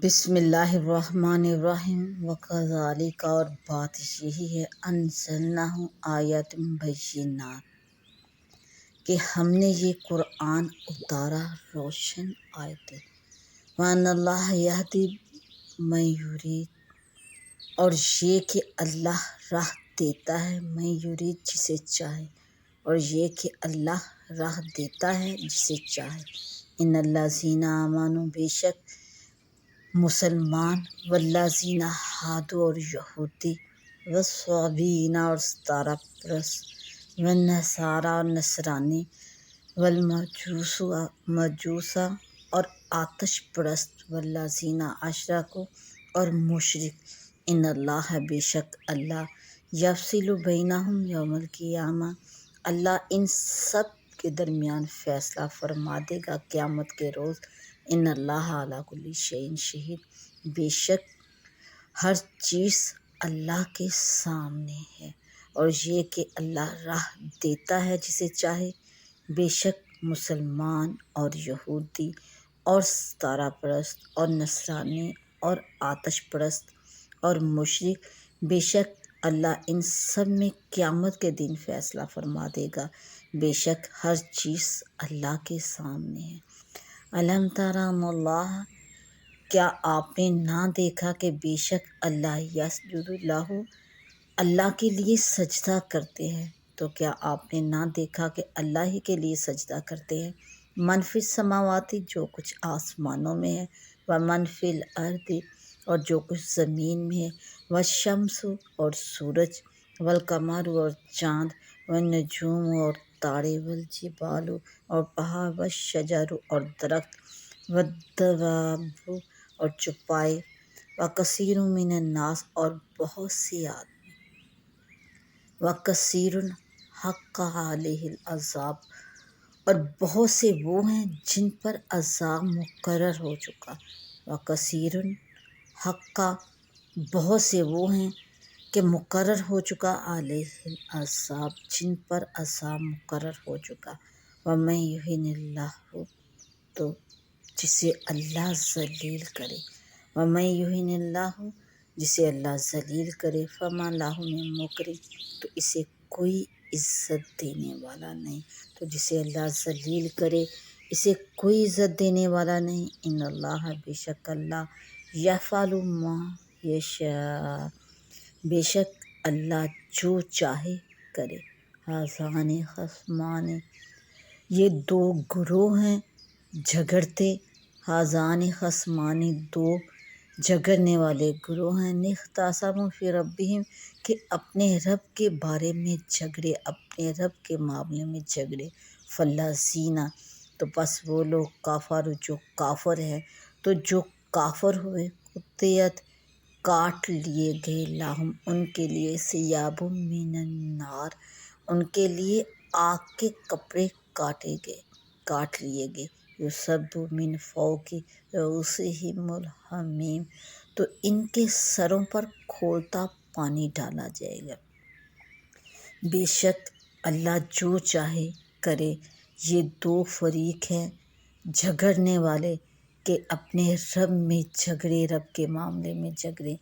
بسم اللہ الرحمن الرحیم وکذالک، اور بات یہی ہے انزلنہ آیات بینات کہ ہم نے یہ قرآن اتارا روشن آیتیں، وان اللہ یہدی من یرید، اور یہ کہ اللہ راہ دیتا ہے من یرید جسے چاہے، اور یہ کہ اللہ راہ دیتا ہے جسے چاہے۔ ان الذین آمنوا، بے شک مسلمان، والذین ہادوا، اور یہودی، والصابئین، اور ستارہ پرست، والنصارى، اور نصرانی، والمجوس، اور آتش پرست، والذین اشرکوا، اور مشرک، ان اللہ، بے شک اللہ، یفصل بینہم یوم القیامہ، اللہ ان سب کے درمیان فیصلہ فرما دے گا قیامت کے روز۔ ان اللہ علی کل شیء شہید، بے شک ہر چیز اللہ کے سامنے ہے، اور یہ کہ اللہ راہ دیتا ہے جسے چاہے۔ بے شک مسلمان اور یہودی اور ستارہ پرست اور نصرانی اور آتش پرست اور مشرک، بے شک اللہ ان سب میں قیامت کے دن فیصلہ فرما دے گا، بے شک ہر چیز اللہ کے سامنے ہے۔ الم تر ان اللہ، کیا آپ نے نہ دیکھا کہ بے شک اللہ یسجد لہ، اللہ کے لیے سجدہ کرتے ہیں، تو کیا آپ نے نہ دیکھا کہ اللہ ہی کے لیے سجدہ کرتے ہیں، من فی السماوات، جو کچھ آسمانوں میں ہے، ومن فی الارض، اور جو کچھ زمین میں ہے، والشمس، اور سورج، والقمر، اور چاند، والنجوم، اور تارے، والجبال، اور پہاڑ، والشجر، اور درخت، والدواب، اور چوپائے، وکثیر من الناس، اور بہت سے آدمی، وکثیر حق علیہ العذاب، اور بہت سے وہ ہیں جن پر عذاب مقرر ہو چکا، وکثیر حق، بہت سے وہ ہیں کہ مقرر ہو چکا، علیہ العذاب، جن پر عذاب مقرر ہو چکا۔ ومن یہن اللہ، تو جسے اللہ ذلیل کرے، ومن یہن اللہ، جسے اللہ ذلیل کرے، فما لہ من مکرم، تو اسے کوئی عزت دینے والا نہیں، تو جسے اللہ ذلیل کرے اسے کوئی عزت دینے والا نہیں۔ ان اللہ، بے شک اللہ، یفعل ما یشاء، بے شک اللہ جو چاہے کرے۔ ھذان خصمان، یہ دو گروہ ہیں جھگڑتے، ھذان خصمان، دو جھگڑنے والے گروہ ہیں، اختصموا فی ربہم، کہ اپنے رب کے بارے میں جھگڑے، اپنے رب کے معاملے میں جھگڑے، فالذین، تو بس وہ لوگ، کفروا، جو کافر ہیں، تو جو کافر ہوئے، قطعت، کاٹ لیے گئے، لہم، ان کے لیے، ثیاب من النار، ان کے لیے آگ کے کپڑے کاٹ لیے گئے، یصب من فوق رؤوسہم الحمیم، تو ان کے سروں پر کھولتا پانی ڈالا جائے گا۔ بے شک اللہ جو چاہے کرے۔ یہ دو فریق ہیں جھگڑنے والے کہ اپنے رب میں جھگڑے، رب کے معاملے میں جھگڑے،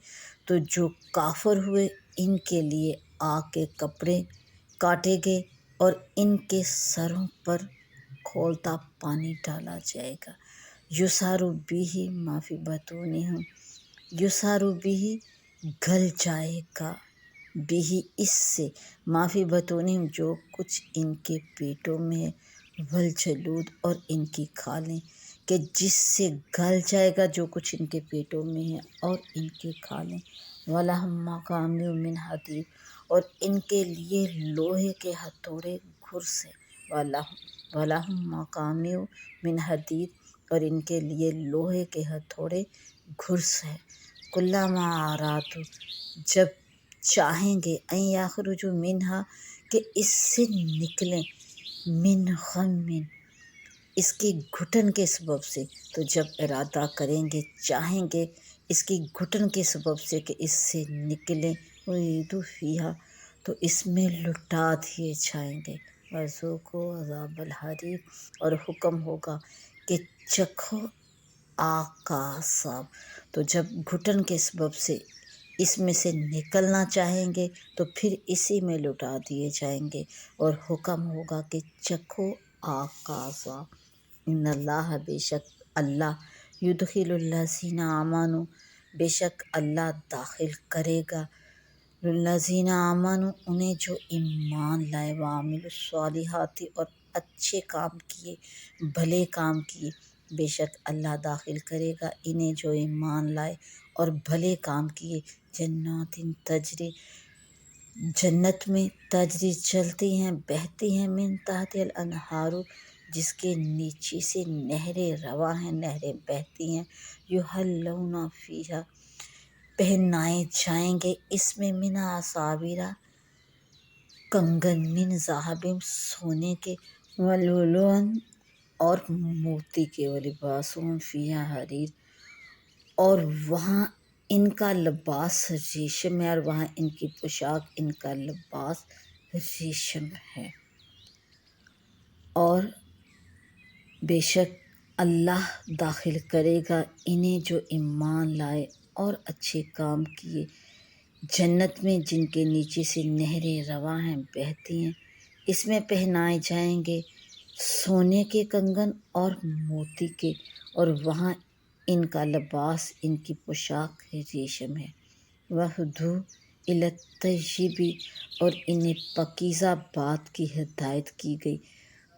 تو جو کافر ہوئے ان کے لیے آگ کے کپڑے کاٹے گئے اور ان کے سروں پر کھولتا پانی ڈالا جائے گا۔ یصہر بہ ما فی بطونہم، یصہر بہ، گل جائے گا، بہ، اس سے، ما فی بطونہم، جو کچھ ان کے پیٹوں میں ہے، والجلود، اور ان کی کھالیں، کہ جس سے گل جائے گا جو کچھ ان کے پیٹوں میں ہے اور ان کی کھالیں، وَلَهُم مَّقَامِعُ مِنْ حَدِيدٍ، اور ان کے لیے لوہے کے ہتھوڑے گھرس ہیں، وَلَهُم مَّقَامِعُ مِنْ حَدِيدٍ، اور ان کے لیے لوہے کے ہتھوڑے گھرس ہیں، کُلَّمَا ارادوا، جب چاہیں گے، ان یخرجوا منہا، کہ اس سے نکلیں، من غم، اس کی گھٹن کے سبب سے، تو جب ارادہ کریں گے، چاہیں گے اس کی گھٹن کے سبب سے کہ اس سے نکلیں، اعیدوا فیہا، تو اس میں لٹا دیے جائیں گے، وذوقوا عذاب الحریق، اور حکم ہوگا کہ چکھو آگ کا عذاب۔ تو جب گھٹن کے سبب سے اس میں سے نکلنا چاہیں گے تو پھر اسی میں لٹا دیے جائیں گے اور حکم ہوگا کہ چکھو آگ کا عذاب۔ ان اللہ، بے شک اللہ، یدخل الذین آمنوا، بے شک اللہ داخل کرے گا، الذین آمنوا انہیں جو ایمان لائے، وعملوا الصالحات اور اچھے کام کیے، بھلے کام کیے، بے شک اللہ داخل کرے گا انہیں جو ایمان لائے اور بھلے کام کیے، جنات تجری، جنت میں تجری چلتی ہیں، بہتی ہیں، من تحت الانہار، جس کے نیچے سے نہریں رواں ہیں، نہریں بہتی ہیں، یحلون فیہا، پہنائے جائیں گے اس میں، من اساورا، کنگن، من ذہب، سونے کے، ولؤلؤ، اور موتی کے، ولباسہم فیہا حریر، اور وہاں ان کا لباس ریشم ہے، اور وہاں ان کی پوشاک، ان کا لباس ریشم ہے۔ اور بے شک اللہ داخل کرے گا انہیں جو ایمان لائے اور اچھے کام کیے، جنت میں جن کے نیچے سے نہریں رواں ہیں، بہتی ہیں، اس میں پہنائے جائیں گے سونے کے کنگن اور موتی کے، اور وہاں ان کا لباس، ان کی پوشاک ریشم ہے۔ وَہُدُوا إِلَى الطَّيِّبِ، اور انہیں پاکیزہ بات کی ہدایت کی گئی،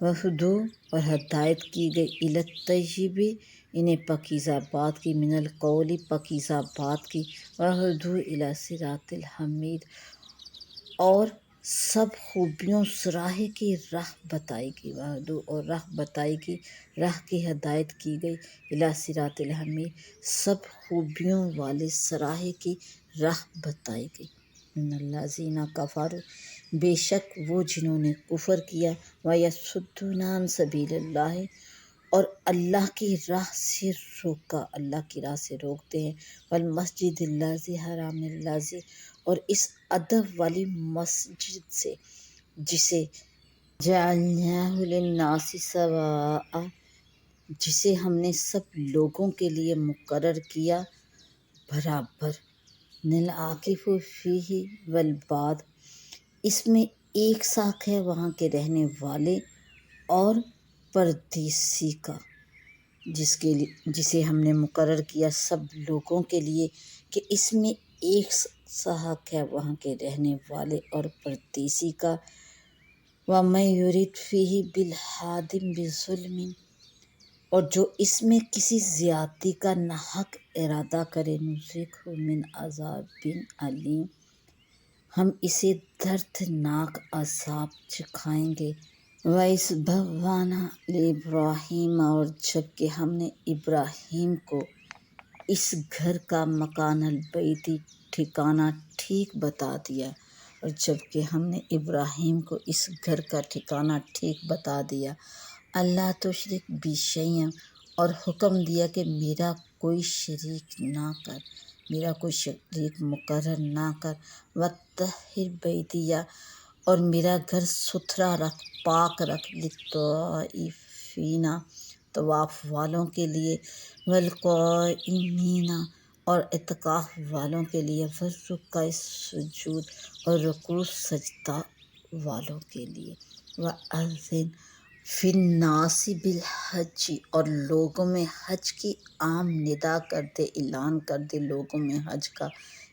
وَہُدُوا، اور ہدایت کی گئی، إِلَى الطَّيِّبِ، انہیں پاکیزہ بات کی، من القول، پاکیزہ بات کی، وَہُدُوا إِلَى صراط الحمید، اور سب خوبیوں سراہے کی راہ بتائی گئی، وَہُدُوا، اور راہ بتائی گئی، راہ کی ہدایت کی گئی، إِلَى صراط الحمید، سب خوبیوں والے سراہے کی راہ بتائی گئی۔ ان الذین کفروا، بے شک وہ جنہوں نے کفر کیا، ویصدون عن سبیل اللہ، اور اللہ کی راہ سے روکا، اللہ کی راہ سے روکتے ہیں، والمسجد الذی، حرام الذی، اور اس ادب والی مسجد سے جسے جعلناہ للناس سواء، جسے ہم نے سب لوگوں کے لیے مقرر کیا برابر، للعاکف فیہ والباد، اس میں ایک ساتھ ہے وہاں کے رہنے والے اور پردیسی کا، جسے ہم نے مقرر کیا سب لوگوں کے لیے کہ اس میں ایک سا حق ہے وہاں کے رہنے والے اور پردیسی کا۔ وَمَن یُرِدْ فِیہ بِالْحَادٍ بِظُلْمٍ، اور جو اس میں کسی زیادتی کا ناحق ارادہ کرے، نُذِقْهُ مِنْ عَذَابٍ أَلِیمٍ، ہم اسے دردناک عذاب چکھائیں گے۔ وَإِذْ بَوَّأْنَا لِإِبْرَاہِیمَ، اور جب کہ ہم نے ابراہیم کو اس گھر کا مکان البیت، ٹھکانہ ٹھیک بتا دیا، اور جب کہ ہم نے ابراہیم کو اس گھر کا ٹھکانہ ٹھیک بتا دیا، اللہ تشرک بی شیئا، اور حکم دیا کہ میرا کوئی شریک نہ کر، میرا کوئی شریک مقرر نہ کر، وطہر بیتیا، اور میرا گھر ستھرا رکھ، پاک رکھ، للطائفین، طواف والوں کے لیے، والقائمین، اور اعتکاف والوں کے لیے، والرکع السجود، اور رکوع سجدہ والوں کے لیے، وَأَذِّن فِی النَّاسِ بِالْحَجِّ، اور لوگوں میں حج کی عام ندا کر دے، اعلان کر دے لوگوں میں حج کا،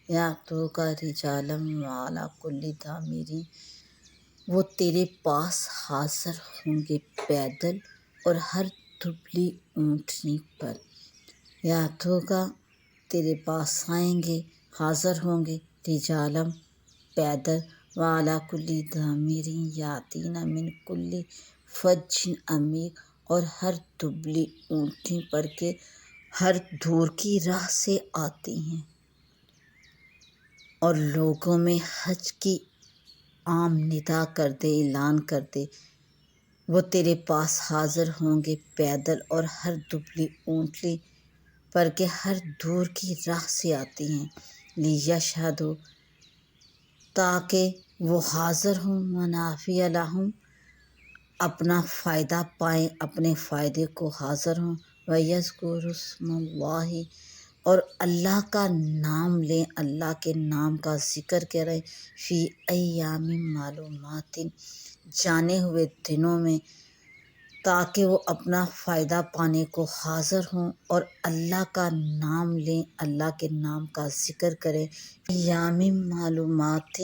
یاتوک رجالا وعلی کل ضامر، وہ تیرے پاس حاضر ہوں گے پیدل اور ہر دبلی اونٹنی پر، یاتوک، تیرے پاس آئیں گے، حاضر ہوں گے، رجالا، پیدل، وعلی کل ضامر یاتین من کل فج عمیق، اور ہر دبلی اونٹنی پر کے ہر دور کی راہ سے آتی ہیں۔ اور لوگوں میں حج کی عام ندا کر دے، اعلان کر دے، وہ تیرے پاس حاضر ہوں گے پیدل اور ہر دبلی اونٹنی پر کے ہر دور کی راہ سے آتی ہیں، لیشہدوا، تاکہ وہ حاضر ہوں، منافع لہم، اپنا فائدہ پائیں، اپنے فائدے کو حاضر ہوں، وَيَذْكُرُوا اسْمَ اللَّهِ اور اللہ کا نام لیں، اللہ کے نام کا ذکر کریں، فی ایام معلومات جانے ہوئے دنوں میں، تاکہ وہ اپنا فائدہ پانے کو حاضر ہوں اور اللہ کا نام لیں، اللہ کے نام کا ذکر کریں، ایام معلومات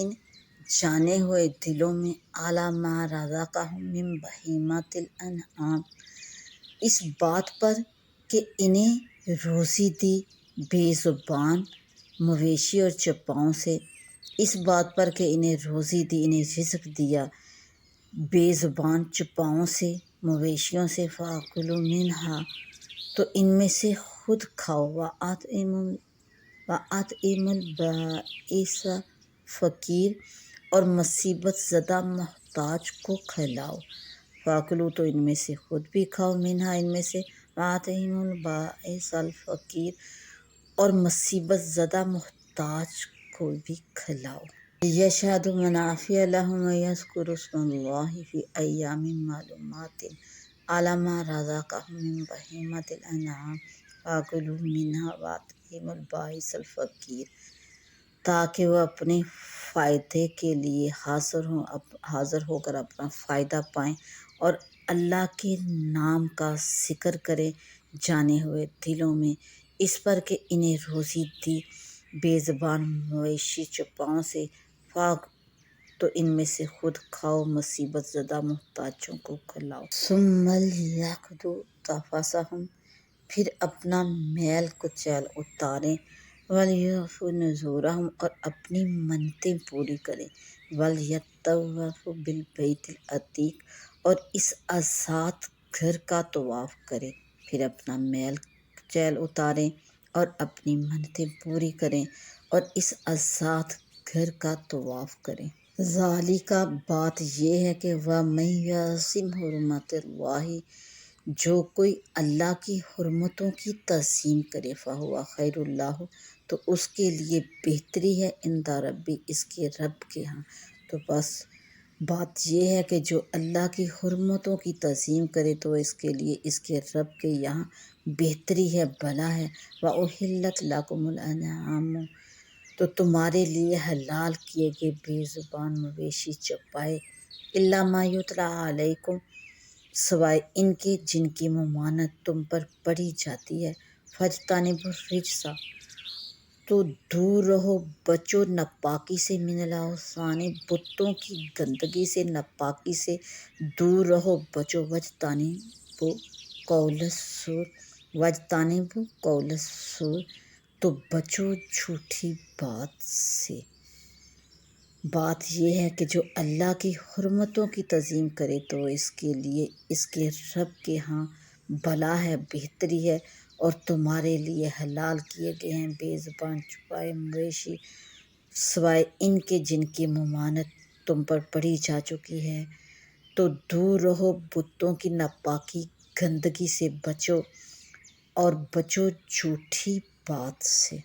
جانے ہوئے دنوں میں، اعلیٰ ما رزقہم من بہیمۃ الانعام اس بات پر کہ انہیں روزی دی بے زبان مویشی اور چوپاؤں سے، اس بات پر کہ انہیں روزی دی، انہیں رزق دیا بے زبان چوپاؤں سے، مویشیوں سے، فَأَكُلُوا مِنْهَا تو ان میں سے خود کھاؤ، وَأَطْعِمُوا الْبَائِسَ فقیر اور مصیبت زدہ محتاج کو کھلاؤ، فَأَكُلُوا تو ان میں سے خود بھی کھاؤ، مِنْهَا ان میں سے، وَأَطْعِمُوا الْبَائِسَ الفقیر اور مصیبت زدہ محتاج کو بھی کھلاؤ، یشہدوا منافع لہم ویذکروا اسم اللہ فی ایام معلومات علی ما رزقہم من بہیمۃ الانعام فَأَكُلُوا مِنْهَا وَأَطْعِمُوا الْبَائِسَ الفقیر تاکہ وہ اپنے فائدے کے لیے حاضر ہو کر اپنا فائدہ پائیں اور اللہ کے نام کا ذکر کریں جانے ہوئے دنوں میں، اس پر کہ انہیں روزی دی بے زبان مویشی چوپاؤں سے، تو ان میں سے خود کھاؤ، مصیبت زدہ محتاجوں کو کھلاؤ، ثم لیقضوا تفثہم پھر اپنا میل کچیل اتاریں، ولیوفوا نذورہم اور اپنی منتیں پوری کریں، ولیطوفوا بالبیت العتیق اور اس آزاد گھر کا طواف کریں، پھر اپنا میل کچیل اتاریں اور اپنی منتیں پوری کریں اور اس آزاد گھر کا طواف کریں، ذالک بات یہ ہے کہ وَمَن یعصم حرمات اللہ جو کوئی اللہ کی حرمتوں کی تعظیم کرے، فَهُوَ خَيْرٌ لَهُ تو اس کے لیے بہتری ہے، عند ربی اس کے رب کے ہاں، تو بس بات یہ ہے کہ جو اللہ کی حرمتوں کی تعظیم کرے تو اس کے لیے اس کے رب کے یہاں بہتری ہے، بھلا ہے، وَأُحِلَّتْ لَكُمُ الْأَنْعَامُ تو تمہارے لیے حلال کیے گئے بے زبان مویشی چوپائے، إِلَّا مَا يُتْلَىٰ عَلَيْكُمْ سوائے ان کے جن کی ممانعت تم پر پڑھی جاتی ہے، فَاجْتَنِبُوا الرِّجْسَ تو دور رہو، بچو ناپاکی سے، من الاوثان بتوں کی گندگی سے، ناپاکی سے دور رہو، بچو، واجتنبوا قول الزور تو بچو جھوٹی بات سے، بات یہ ہے کہ جو اللہ کی حرمتوں کی تعظیم کرے تو اس کے لیے اس کے رب کے ہاں بھلا ہے، بہتری ہے، اور تمہارے لیے حلال کیے گئے ہیں بے زبان چوپائے مویشی سوائے ان کے جن کی ممانعت تم پر پڑھی جا چکی ہے، تو دور رہو، بتوں کی ناپاکی گندگی سے بچو اور بچو جھوٹی بات سے۔